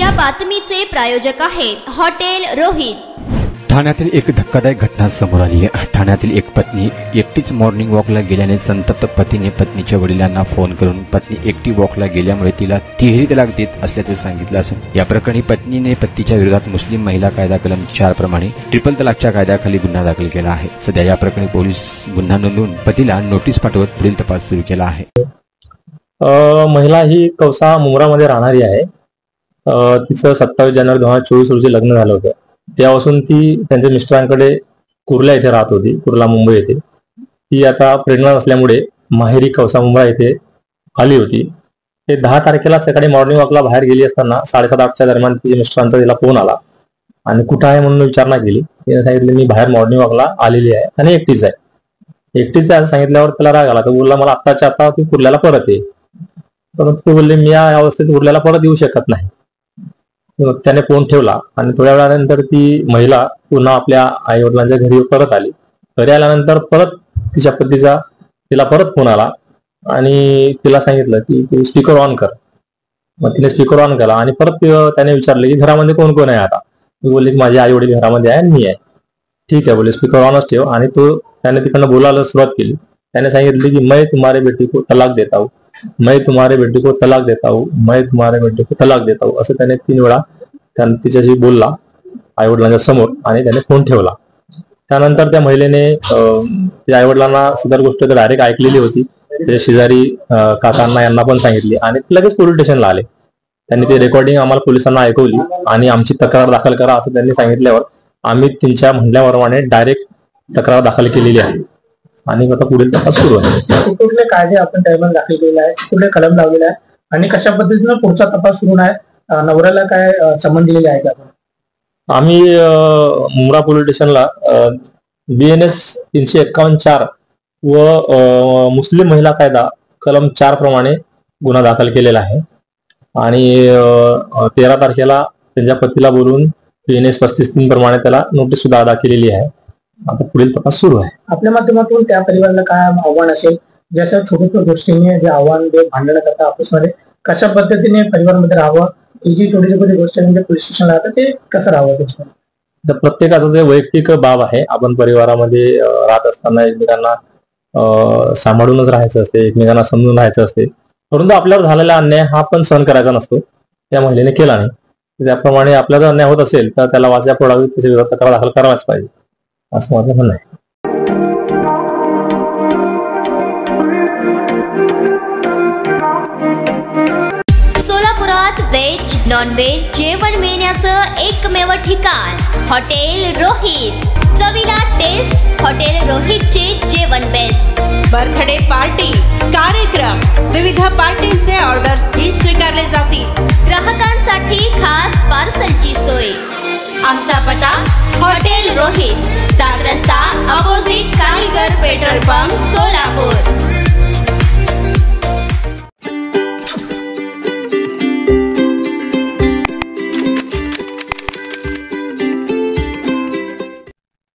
या बातमीचे प्रायोजक आहेत हॉटेल रोहित। ठाण्यातील एक धक्कादायक घटना समोर आली आहे। ठाण्यातील एक पत्नी एकटीच मॉर्निंग वॉकला गेल्याने संतप्त पतीने पत्नीच्या वडिलांना फोन करून पत्नी एकटी वॉकला गेल्यामुळे तिला तिहेरी तलाक देत असल्याचे सांगितले असून या प्रकरणी पत्नीने पतीच्या विरोधात मुस्लिम महिला कायदा कलम 4 प्रमाणे ट्रिपल तलाकच्या कायद्याखाली गुन्हा दाखल केला आहे। सध्या या प्रकरणी पोलीस गुन्हा नोंदवून पतीला नोटीस पाठवत पुढील तपास सुरू केला आहे। महिला ही कौसा मुंब्रामध्ये राहणारी आहे। तिचं 27 जानेवारी 2024 रोजी लग्न झालं होतं। त्यापासून ती त्यांच्या मिस्टरांकडे कुर्ला येथे राहत होती, कुर्ला मुंबई येथे। ती आता प्रेग्नंट असल्यामुळे माहेरी कौसा मुंब्रा येथे आली होती। ते 10 तारखेला सकाळी मॉर्निंग वॉकला बाहेर गेली असताना 7:30-8च्या दरम्यान तिच्या मिस्टरांचा तिला फोन आला आणि कुठं आहे म्हणून विचारणा केली। तिने सांगितलं मी बाहेर मॉर्निंग वॉकला आलेली आहे आणि एकटीच आहे। एकटीच आहे सांगितल्यावर त्याला राग आला। तो बोलला मला आत्ताच्या आता तू कुर्ल्याला परत ये। परंतु ते बोलले मी या अवस्थेत कुर्ल्याला परत येऊ शकत नाही। त्याने फोन ठेवला आणि थोड्या वेळानंतर ती महिला पुन्हा आपल्या आई वडिलांच्या घरी परत आली। घरी आल्यानंतर परत तिच्या पतीचा तिला परत फोन आला आणि तिला सांगितलं की तू स्पीकर ऑन कर। मग तिने स्पीकर ऑन केला आणि परत त्याने विचारले की घरामध्ये कोण कोण आहे आता। मी बोलले की माझे आई वडील घरामध्ये आहे, मी आहे। ठीक आहे बोले स्पीकर ऑनच ठेव। आणि त्याने तिकडनं बोलायला सुरुवात केली। त्याने सांगितले की मैं तुम्हारे बेटी को तलाक देता हूँ, मैं तुम्हारे बेटी को तलाक देता हूँ, मैं तुम्हारे बेटी को तलाक देता हूँ असं त्याने 3 वेळा तिच्याशी बोलला आई वडिलांच्या समोर आणि त्याने फोन ठेवला। त्यानंतर त्या महिलेने त्या आई वडिलांना सदर गोष्ट डायरेक्ट ऐकलेली होती। त्याच्या शेजारी काकांना यांना पण सांगितली आणि लगेच पोलीस स्टेशनला आले। त्यांनी ते रेकॉर्डिंग आम्हाला पोलिसांना ऐकवली आणि आमची तक्रार दाखल करा असं त्यांनी सांगितल्यावर आम्ही त्यांच्या म्हणण्याप्रमाणे डायरेक्ट तक्रार दाखल केलेली आहे आणि आता पुढील तपास सुरू आहे। कुठले कायदे आपण त्यामध्ये दाखल केले आहे, कुठले कलम लावलेले आहे आणि कशा पद्धतीने पुढचा तपास सुरू आहे? नवऱ्याला काय समन दिलेले आहे का? आम्ही मुंब्रा पोलीस स्टेशनला BNS 351-4 व मुस्लिम महिला कायदा कलम 4 प्रमाणे गुन्हा दाखल केलेला आहे आणि 13 तारखेला त्यांच्या पतीला बोलून BNS 35-3 प्रमाणे त्याला नोटीस सुद्धा अदा केलेली आहे। आता पुढील तपास सुरू आहे। आपल्या माध्यमातून त्या परिवाराला काय आव्हान असेल, जसं छोट्या गोष्टीने जे आव्हान जे भांडण करतात आपसमध्ये कशा पद्धतीने परिवारामध्ये राहावं, ही जी छोटी छोटी गोष्ट म्हणजे पोलीस स्टेशनला राहतं ते कसं राहावं त्याच्यामध्ये? प्रत्येकाचं जे वैयक्तिक बाब आहे। आपण परिवारामध्ये राहत असताना एकमेकांना सांभाळूनच राहायचं असते, एकमेकांना समजून राहायचं असते। परंतु आपल्यावर झालेला अन्याय हा पण सहन करायचा नसतो। त्या महिलेने केला नाही, त्याप्रमाणे आपल्याला अन्याय होत असेल तर त्याला वाचा फोडावी, त्याच्या विरोधात तक्रार दाखल करायलाच पाहिजे असं माझं म्हणणं आहे। सोलापुरात व्हेज नॉन व्हेज जेवण मिळण्याचं एकमेव ठिकाण हॉटेल रोहित। चवीला टेस्ट हॉटेल रोहितचे जेवण बेस्ट। बर्थडे पार्टी, कार्यक्रम, विविध पार्टीचे ऑर्डर्स ही स्वीकारले जातील। ग्राहकांसाठी खास पार्सलची सोय। आमचा पत्ता हॉटेल रोहित, 7 रस्ता अपोजिट कारीगर पेट्रोल पंप, सोलापूर।